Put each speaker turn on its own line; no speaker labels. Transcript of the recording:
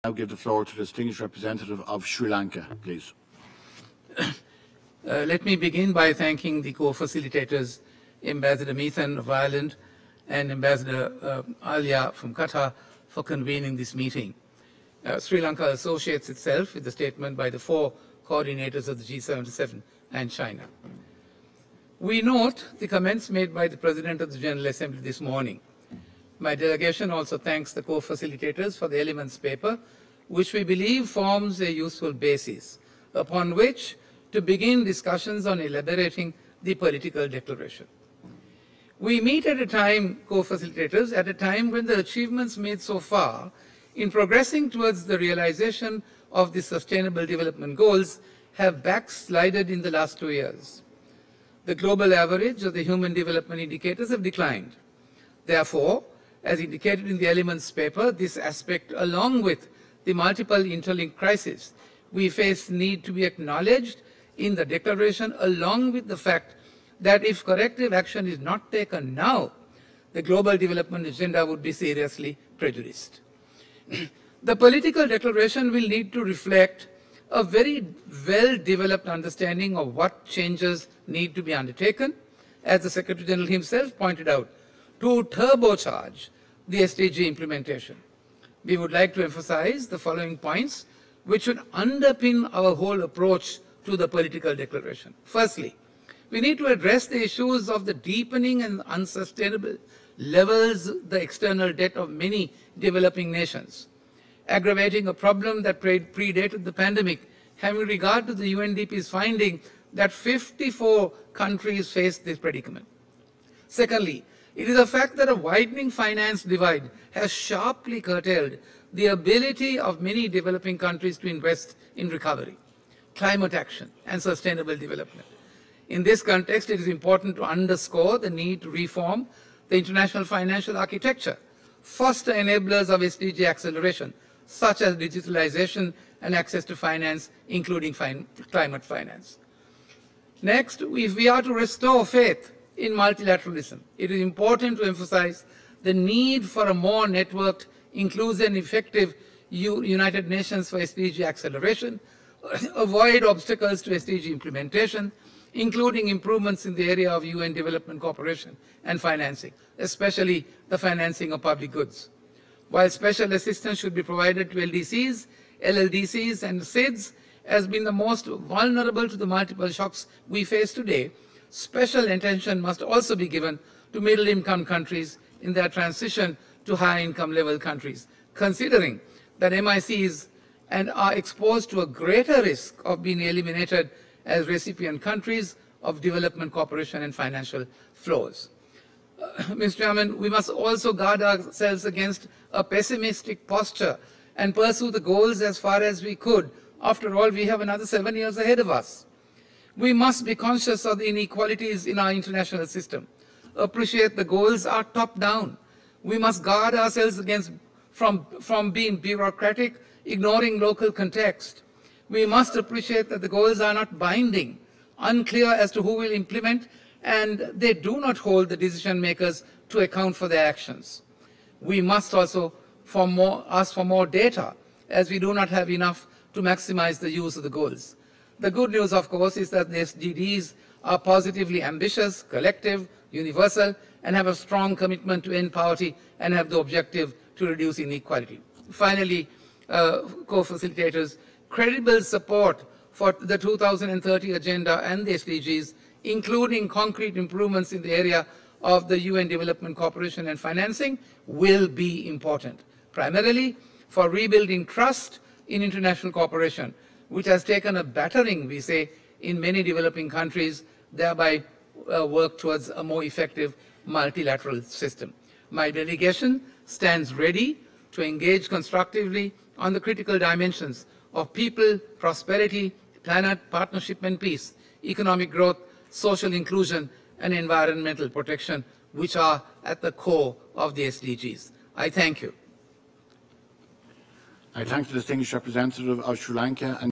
Now give the floor to the distinguished representative of Sri Lanka, please.
Let me begin by thanking the co-facilitators, Ambassador Methan of Ireland and Ambassador Alia from Qatar, for convening this meeting. Sri Lanka associates itself with the statement by the 4 coordinators of the G77 and China. We note the comments made by the President of the General Assembly this morning. My delegation also thanks the co-facilitators for the elements paper, which we believe forms a useful basis upon which to begin discussions on elaborating the political declaration. We meet at a time, co-facilitators, at a time when the achievements made so far in progressing towards the realization of the Sustainable Development Goals have backslided in the last 2 years. The global average of the human development indicators have declined. Therefore, as indicated in the elements paper, this aspect, along with the multiple interlinked crises we face, need to be acknowledged in the declaration, along with the fact that if corrective action is not taken now, the global development agenda would be seriously prejudiced. The political declaration will need to reflect a very well-developed understanding of what changes need to be undertaken, as the Secretary General himself pointed out, to turbocharge the SDG implementation. We would like to emphasize the following points which should underpin our whole approach to the political declaration. Firstly, we need to address the issues of the deepening and unsustainable levels the external debt of many developing nations, aggravating a problem that predated the pandemic, having regard to the UNDP's finding that 54 countries face this predicament. Secondly, it is a fact that a widening finance divide has sharply curtailed the ability of many developing countries to invest in recovery, climate action, and sustainable development. In this context, it is important to underscore the need to reform the international financial architecture, foster enablers of SDG acceleration, such as digitalization and access to finance, including climate finance. Next, if we are to restore faith in multilateralism, it is important to emphasize the need for a more networked, inclusive, and effective United Nations for SDG acceleration, avoid obstacles to SDG implementation, including improvements in the area of UN development cooperation and financing, especially the financing of public goods. While special assistance should be provided to LDCs, LLDCs, and SIDS as being the most vulnerable to the multiple shocks we face today, special attention must also be given to middle-income countries in their transition to high-income level countries, considering that MICs are exposed to a greater risk of being eliminated as recipient countries of development cooperation and financial flows. Mr. Chairman, we must also guard ourselves against a pessimistic posture and pursue the goals as far as we could. After all, we have another 7 years ahead of us. We must be conscious of the inequalities in our international system, appreciate the goals are top-down. We must guard ourselves from being bureaucratic, ignoring local context. We must appreciate that the goals are not binding, unclear as to who will implement, and they do not hold the decision makers to account for their actions. We must also ask for more data, as we do not have enough to maximize the use of the goals. The good news, of course, is that the SDGs are positively ambitious, collective, universal, and have a strong commitment to end poverty and have the objective to reduce inequality. Finally, co-facilitators, credible support for the 2030 agenda and the SDGs, including concrete improvements in the area of the UN development cooperation and financing, will be important, primarily for rebuilding trust in international cooperation, which has taken a battering, we say, in many developing countries, thereby work towards a more effective multilateral system. My delegation stands ready to engage constructively on the critical dimensions of people, prosperity, planet, partnership and peace, economic growth, social inclusion, and environmental protection, which are at the core of the SDGs. I thank you.
I thank the distinguished representative of Sri Lanka.